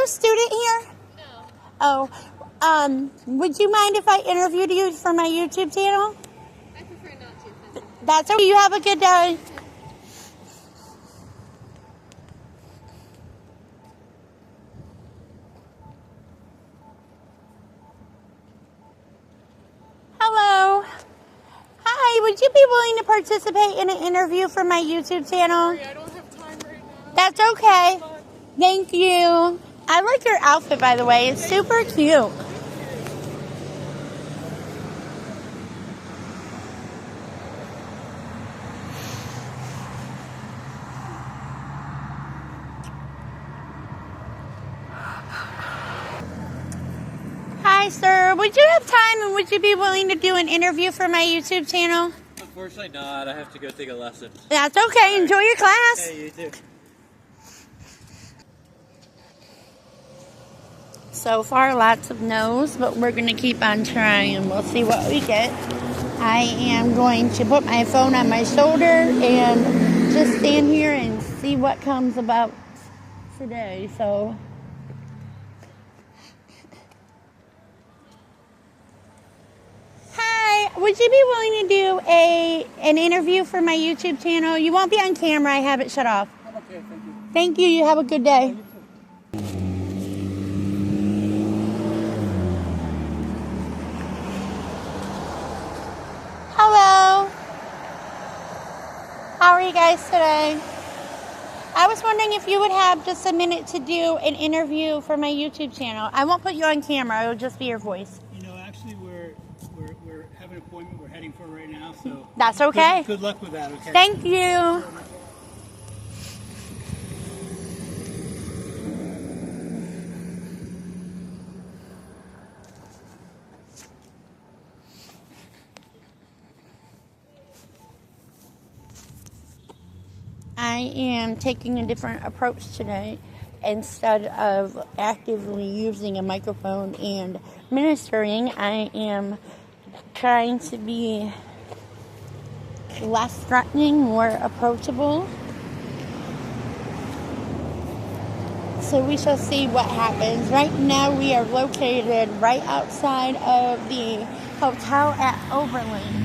a student here? No. Oh, would you mind if I interviewed you for my YouTube channel? I prefer not to. That's okay. You have a good day. Hello. Hi, would you be willing to participate in an interview for my YouTube channel? Sorry, I don't have time right now. That's okay. Thank you. I like your outfit, by the way. It's super cute. Hi, sir. Would you have time and would you be willing to do an interview for my YouTube channel? Unfortunately not. I have to go take a lesson. That's okay. Enjoy your class. Hey, you too. So far, lots of no's, but we're going to keep on trying and we'll see what we get. I am going to put my phone on my shoulder and just stand here and see what comes about today. So, hi, would you be willing to do an interview for my YouTube channel? You won't be on camera. I have it shut off. I'm okay, thank you. Thank you. You have a good day. Hello. How are you guys today? I was wondering if you would have just a minute to do an interview for my YouTube channel. I won't put you on camera. It will just be your voice. You know, actually, we're having an appointment we're heading for right now, so That's okay. Good luck with that. Okay. Thank you. I am taking a different approach today. Instead of actively using a microphone and ministering, I am trying to be less threatening, more approachable. So we shall see what happens. Right now we are located right outside of the hotel at Oberlin.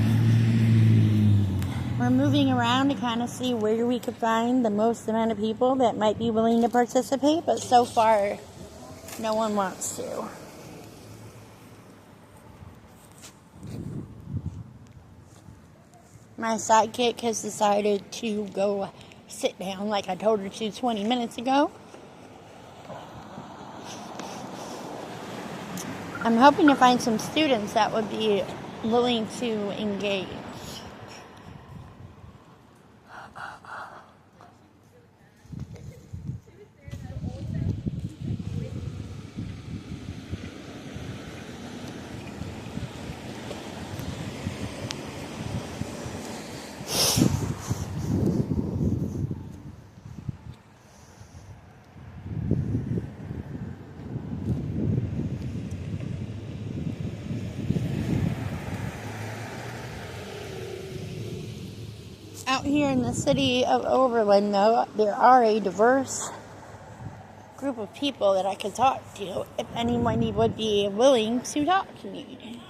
We're moving around to kind of see where we could find the most amount of people that might be willing to participate, but so far, no one wants to. My sidekick has decided to go sit down like I told her to 20 minutes ago. I'm hoping to find some students that would be willing to engage. Out here in the city of Oberlin, though, there are a diverse group of people that I could talk to if anyone would be willing to talk to me.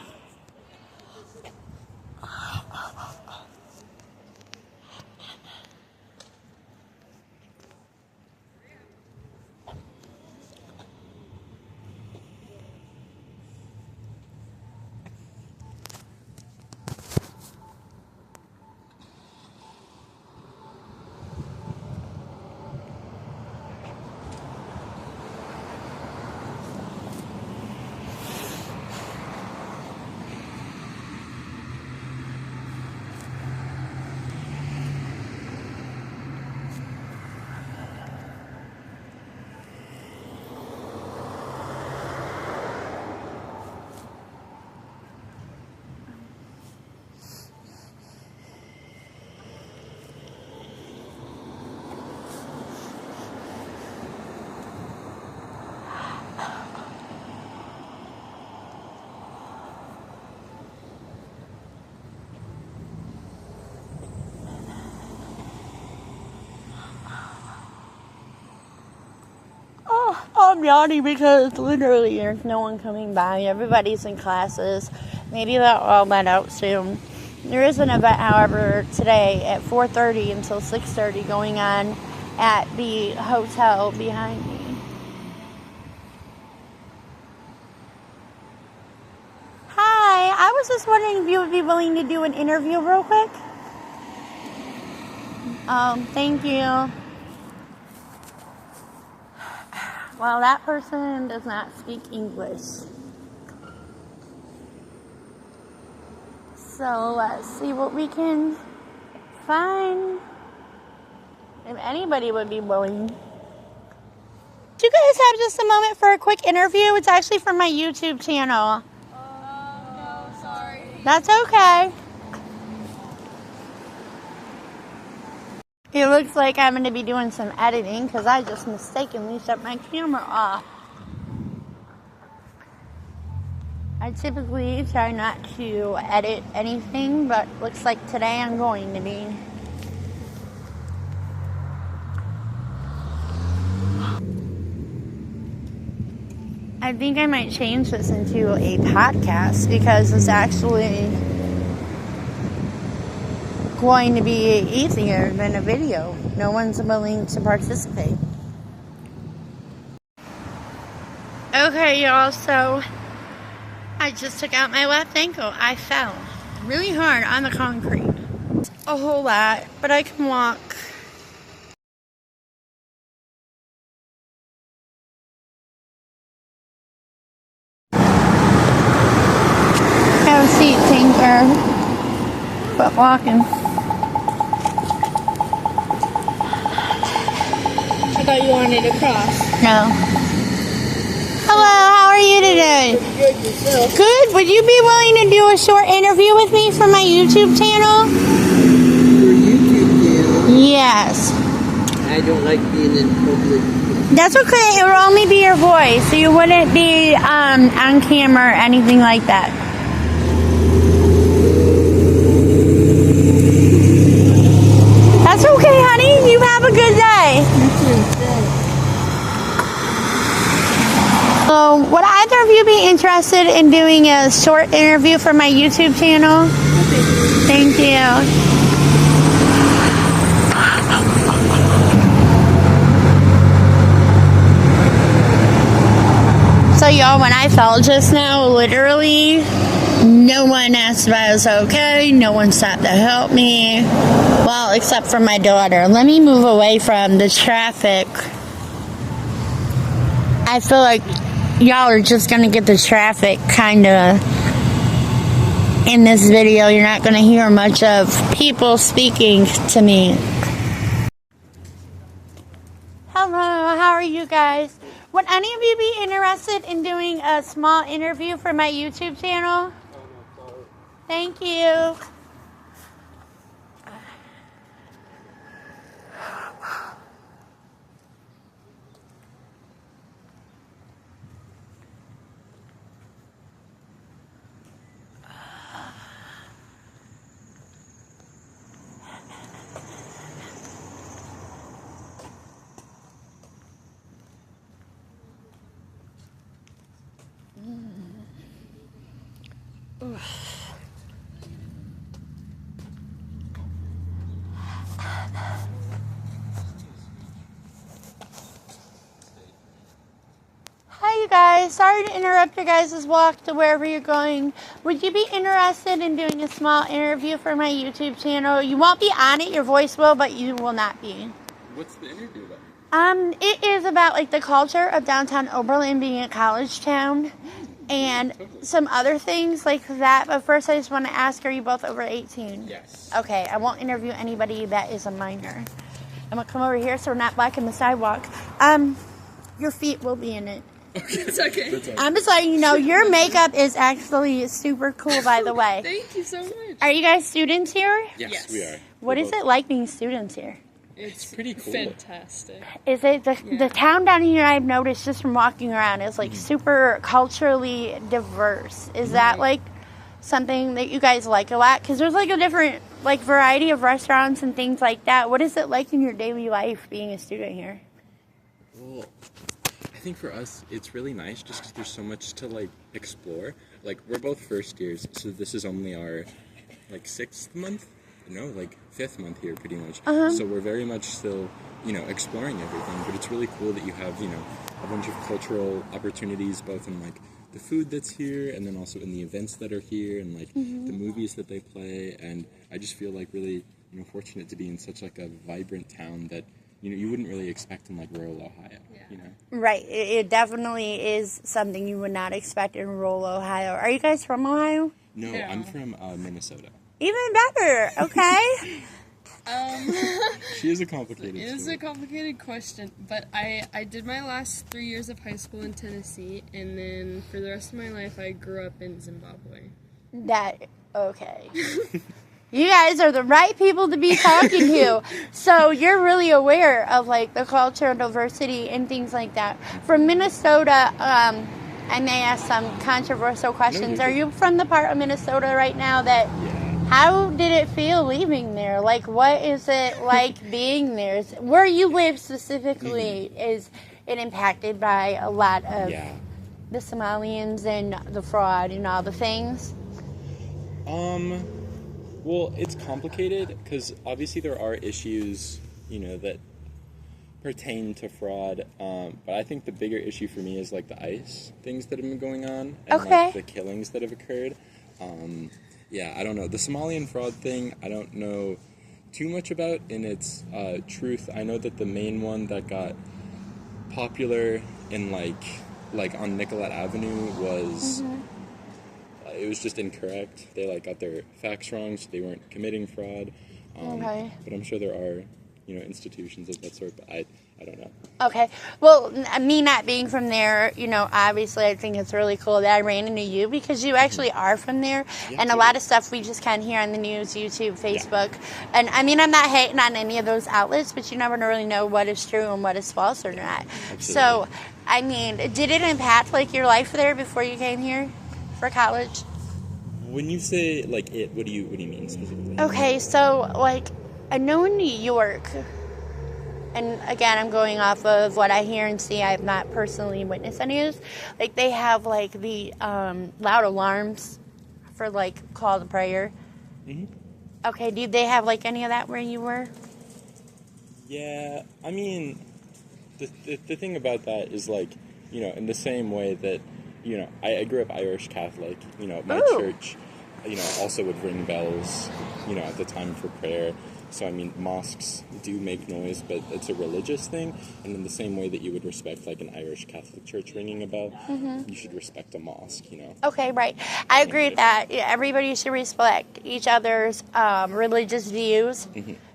I'm yawning because literally there's no one coming by. Everybody's in classes. Maybe they'll all let out soon. There is an event, however, today at 4:30 until 6:30 going on at the hotel behind me. Hi, I was just wondering if you would be willing to do an interview real quick. Thank you. Well, that person does not speak English. So let's see what we can find. If anybody would be willing. Do you guys have just a moment for a quick interview? It's actually from my YouTube channel. No, sorry. That's okay. It looks like I'm going to be doing some editing because I just mistakenly shut my camera off. I typically try not to edit anything, but looks like today I'm going to be. I think I might change this into a podcast because it's actually going to be easier than a video. No one's willing to participate. Okay, y'all, so I just took out my left ankle. I fell really hard on the concrete. A whole lot, but I can walk. Have a seat, tinker. But walking. I thought you wanted to cross. No. Hello, how are you today? Good yourself. Good. Would you be willing to do a short interview with me for my YouTube channel? Your YouTube channel. Yes. I don't like being in public. That's okay. It will only be your voice, so you wouldn't be on camera or anything like that. That's okay, honey. You have a good day. So, would either of you be interested in doing a short interview for my YouTube channel? Thank you. So, y'all, when I fell just now, literally, no one asked if I was okay. No one stopped to help me. Well, except for my daughter. Let me move away from the traffic. I feel like y'all are just going to get the traffic kind of in this video. You're not going to hear much of people speaking to me. Hello, how are you guys? Would any of you be interested in doing a small interview for my YouTube channel? Thank you. Hi, you guys. Sorry to interrupt your guys' walk to wherever you're going. Would you be interested in doing a small interview for my YouTube channel? You won't be on it. Your voice will, but you will not be. What's the interview about? It is about like the culture of downtown Oberlin being a college town and some other things like that. But first, I just want to ask, are you both over 18? Yes. Okay, I won't interview anybody that is a minor. I'm going to come over here so we're not blocking the sidewalk. Your feet will be in it. It's okay. I'm just letting you know, your makeup is actually super cool, by the way. Thank you so much. Are you guys students here? Yes, we are. What is it like being students here? It's pretty cool. Fantastic. Is it the town down here? I've noticed just from walking around is like super culturally diverse. Is that like something that you guys like a lot? Because there's like a different like variety of restaurants and things like that. What is it like in your daily life being a student here? Well, I think for us, it's really nice just because there's so much to, like, explore. Like, we're both first years, so this is only our, like, 6th month? No, like, 5th month here, pretty much. So we're very much still, exploring everything. But it's really cool that you have, a bunch of cultural opportunities, both in, like, the food that's here, and then also in the events that are here, and, like, the movies that they play. And I just feel, like, really, fortunate to be in such, like, a vibrant town that, you wouldn't really expect in, like, rural Ohio, Right. It definitely is something you would not expect in rural Ohio. Are you guys from Ohio? No, No. I'm from Minnesota. Even better. Okay. She is a complicated It is story. a complicated question, but I did my last 3 years of high school in Tennessee, and then for the rest of my life I grew up in Zimbabwe. Okay. You guys are the right people to be talking to. So you're really aware of, like, the cultural diversity and things like that. From Minnesota, I may ask some controversial questions. Are you from the part of Minnesota right now that... How did it feel leaving there? Like, what is it like being there? Where you live specifically, is it impacted by a lot of the Somalians and the fraud and all the things? Well, it's complicated because obviously there are issues, that pertain to fraud. But I think the bigger issue for me is, like, the ICE things that have been going on and like, the killings that have occurred. Yeah, I don't know. The Somalian fraud thing, I don't know too much about in its truth. I know that the main one that got popular in, like on Nicollet Avenue was... it was just incorrect. They, like, got their facts wrong, so they weren't committing fraud. But I'm sure there are, institutions of that sort, but I don't know. Okay. Well, me not being from there, obviously I think it's really cool that I ran into you because you actually are from there. And a lot of stuff we just kind of hear on the news, YouTube, Facebook. And, I mean, I'm not hating on any of those outlets, but you never really know what is true and what is false or not. Absolutely. So, I mean, did it impact, like, your life there before you came here for college? When you say, like, it, what do you mean specifically? Okay, so, like, I know in New York... And again, I'm going off of what I hear and see. I have not personally witnessed any of this. Like, they have, like, the loud alarms for, like, call to prayer. Okay, do they have, like, any of that where you were? Yeah, I mean, the thing about that is, like, in the same way that, I grew up Irish Catholic. My church, also would ring bells, at the time for prayer. So, I mean, mosques do make noise, but it's a religious thing. And in the same way that you would respect, like, an Irish Catholic church ringing a bell, you should respect a mosque, Okay, right. I agree with that. Everybody should respect each other's religious views,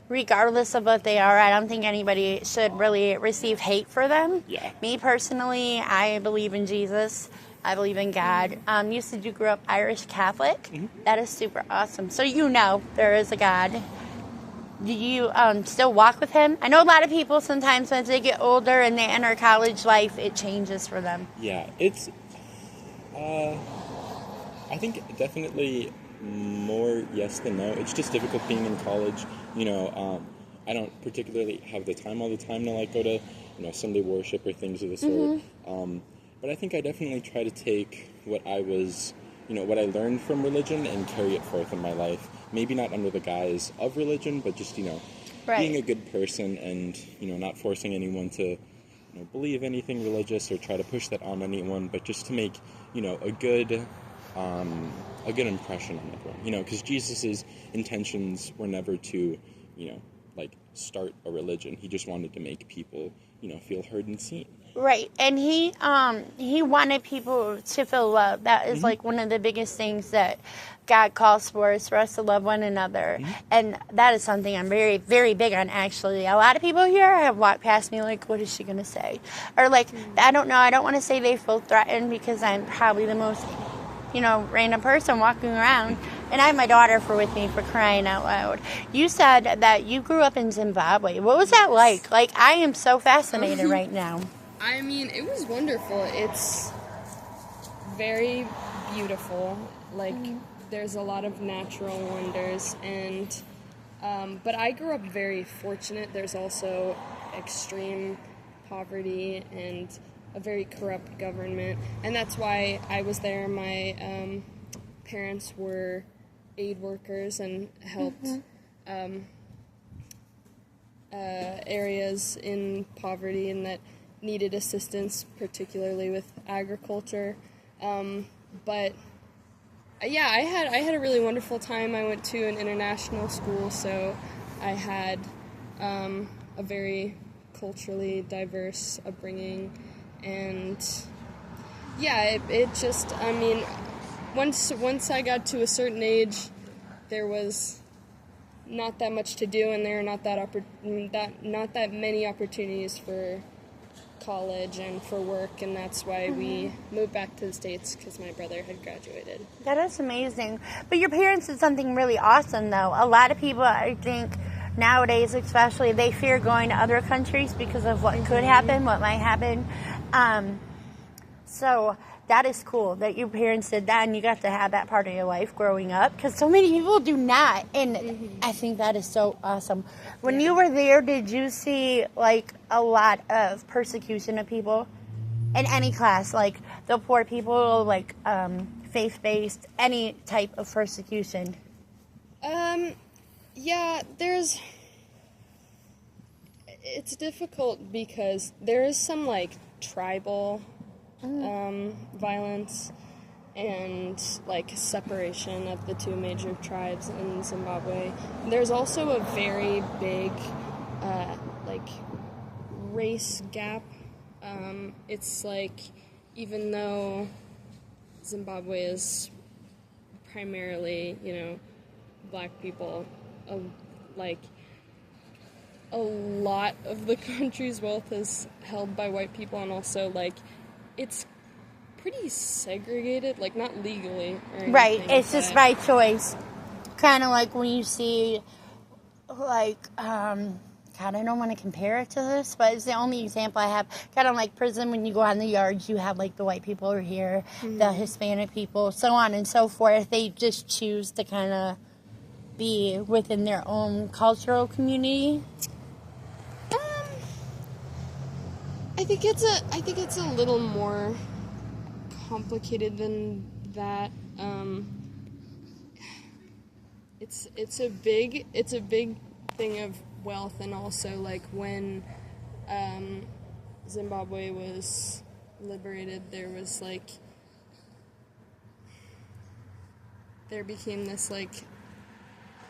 regardless of what they are. I don't think anybody should really receive hate for them. Yeah. Me, personally, I believe in Jesus. I believe in God. You said you grew up Irish Catholic. That is super awesome. So there is a God. Do you still walk with him? I know a lot of people sometimes as they get older and they enter college life, it changes for them. Yeah, it's... I think definitely more yes than no. It's just difficult being in college. I don't particularly have the time all the time to, like, go to, Sunday worship or things of the sort. But I think I definitely try to take what I was... what I learned from religion and carry it forth in my life. Maybe not under the guise of religion, but just, being a good person and, not forcing anyone to, believe anything religious or try to push that on anyone, but just to make, a good impression on everyone. Because Jesus' intentions were never to, start a religion. He just wanted to make people, feel heard and seen. Right, and he wanted people to feel love. That is like one of the biggest things that God calls for is for us to love one another, and that is something I'm very, very big on. Actually, a lot of people here have walked past me like, "What is she gonna say?" Or like, I don't know. I don't want to say they feel threatened because I'm probably the most, random person walking around. And I have my daughter with me for crying out loud. You said that you grew up in Zimbabwe. What was that like? Like, I am so fascinated right now. I mean, it was wonderful. It's very beautiful. Like, there's a lot of natural wonders. And, but I grew up very fortunate. There's also extreme poverty and a very corrupt government, and that's why I was there. My parents were aid workers and helped areas in poverty and that needed assistance, particularly with agriculture. But yeah, I had a really wonderful time. I went to an international school, so I had a very culturally diverse upbringing, and yeah, it just, I mean, once I got to a certain age, there was not that much to do, and there are not that many opportunities for college and for work, and that's why we moved back to the States, because my brother had graduated. That is amazing. But your parents did something really awesome, though. A lot of people, I think, nowadays especially, they fear going to other countries because of what could happen, what might happen. So that is cool that your parents did that and you got to have that part of your life growing up, because so many people do not, and I think that is so awesome. When you were there, did you see like a lot of persecution of people in any class, like the poor people, like faith-based, any type of persecution? Yeah, it's difficult because there is some like tribal violence and like separation of the two major tribes in Zimbabwe. There's also a very big like race gap. It's like, even though Zimbabwe is primarily, black people, like a lot of the country's wealth is held by white people, and also like it's pretty segregated, like not legally or anything. Right, it's just by choice. Kind of like when you see, like, God, I don't want to compare it to this, but it's the only example I have. Kind of like prison, when you go on the yards, you have like the white people over here, the Hispanic people, so on and so forth. They just choose to kind of be within their own cultural community. I think it's a little more complicated than that. It's a big thing of wealth, and also like when Zimbabwe was liberated, there became this like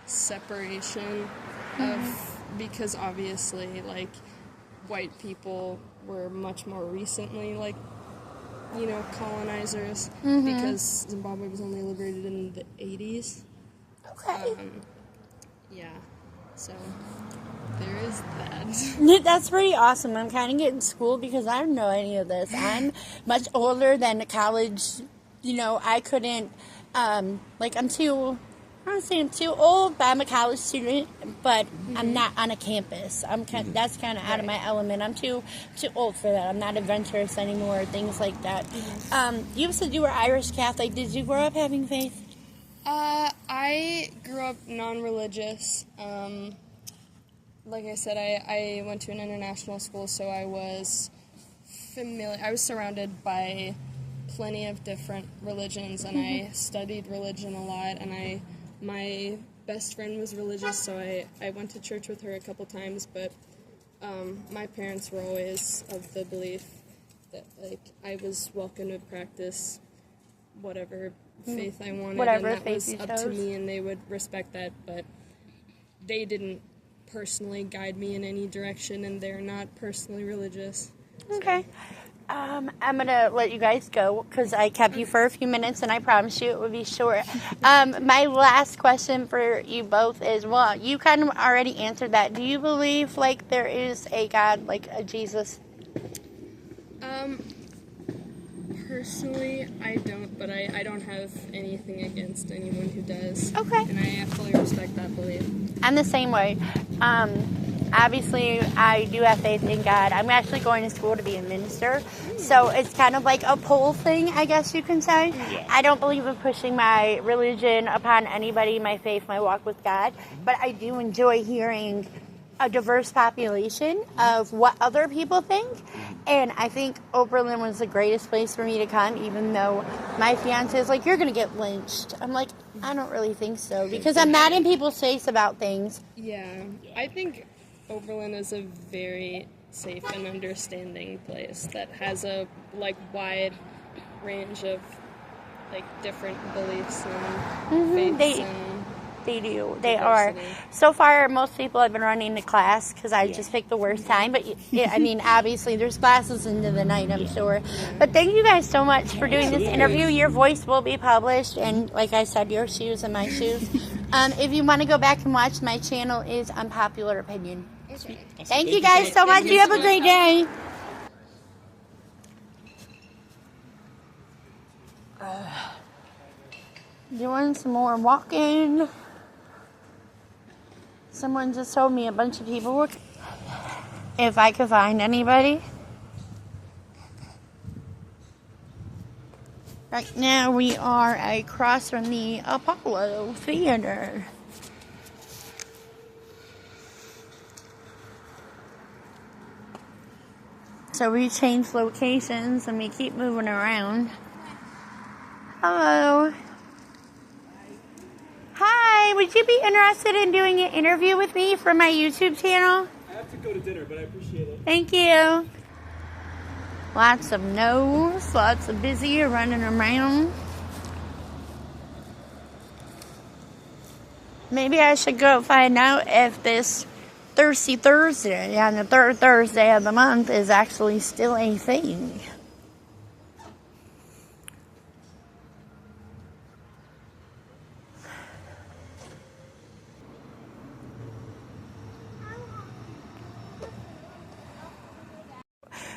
separation of, because obviously like white people were much more recently like colonizers, because Zimbabwe was only liberated in the 80s. Okay. Yeah, so there is that. That's pretty awesome. I'm kind of getting schooled because I don't know any of this. I'm much older than the college. I couldn't, like, I'm too old, but I'm a college student, but I'm not on a campus. That's kind of out of my element. I'm too old for that. I'm not adventurous anymore, things like that. You said you were Irish Catholic. Did you grow up having faith? I grew up non-religious. Like I said, I went to an international school, so I was surrounded by plenty of different religions, and I studied religion a lot, and my best friend was religious, so I went to church with her a couple times, but my parents were always of the belief that like I was welcome to practice whatever faith I wanted, Whatever and that faith was you up chose. to me, and they would respect that, but they didn't personally guide me in any direction, and they're not personally religious. Okay. I'm going to let you guys go because I kept you for a few minutes and I promised you it would be short. My last question for you both is, well, you kind of already answered that. Do you believe, like, there is a God, like a Jesus? Personally, I don't, but I don't have anything against anyone who does. Okay. And I fully respect that belief. I'm the same way. Obviously, I do have faith in God. I'm actually going to school to be a minister, so it's kind of like a pull thing, I guess you can say. Yeah. I don't believe in pushing my religion upon anybody, my faith, my walk with God, but I do enjoy hearing a diverse population of what other people think. And I think Oberlin was the greatest place for me to come, even though my fiance is like, you're going to get lynched. I'm like, I don't really think so, because I'm not in people's face about things. Yeah, I think Oberlin is a very safe and understanding place that has a wide range of different beliefs and faiths They do. They are. So far, most people have been running to class because I just picked the worst time. But, I mean, obviously, there's classes into the night, I'm sure. But thank you guys so much for doing this interview. Your voice will be published. And, like I said, your shoes and my shoes. If you want to go back and watch, my channel is Unpopular Opinion. Okay. Thank you guys so much. You have a great day. Doing some more walking. Someone just told me a bunch of people were, if I could find anybody. Right now we are across from the Apollo Theater. So we changed locations and we keep moving around. Hello. Hi, would you be interested in doing an interview with me for my YouTube channel? I have to go to dinner, but I appreciate it. Thank you. Lots of no's, lots of busy running around. Maybe I should go find out if this Thirsty Thursday on the third Thursday of the month is actually still a thing.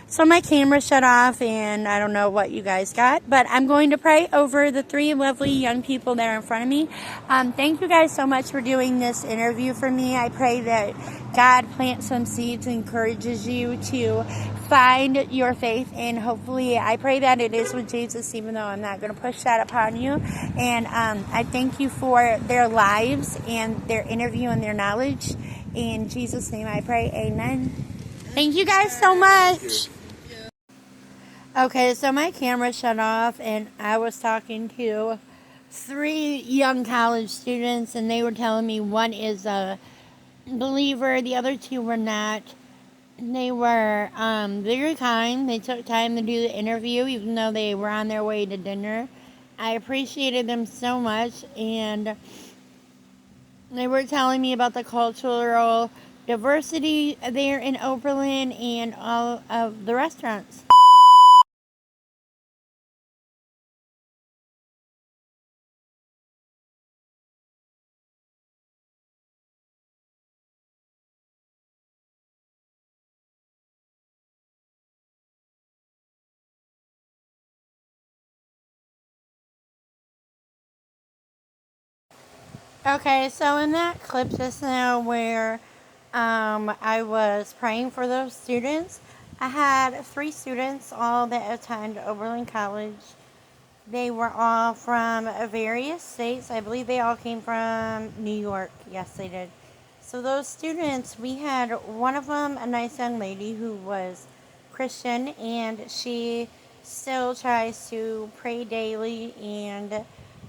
So my camera shut off and I don't know what you guys got, but I'm going to pray over the three lovely young people that are in front of me. Thank you guys so much for doing this interview for me. I pray that God plants some seeds and encourages you to find your faith, and hopefully I pray that it is with Jesus, even though I'm not going to push that upon you. And I thank you for their lives and their interview and their knowledge. In Jesus' name I pray, amen. Thank you guys so much. Okay, so my camera shut off and I was talking to three young college students and they were telling me one is a believer, the other two were not. They were very kind. They took time to do the interview even though they were on their way to dinner. I appreciated them so much, and they were telling me about the cultural diversity there in Oberlin and all of the restaurants. Okay, so in that clip just now where I was praying for those students, I had three students, all that attend Oberlin College. They were all from various states. I believe they all came from New York. Yes, they did. So those students, we had one of them, a nice young lady who was Christian, and she still tries to pray daily and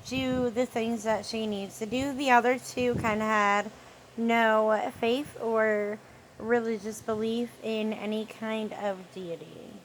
do the things that she needs to do. The other two kind of had no faith or religious belief in any kind of deity.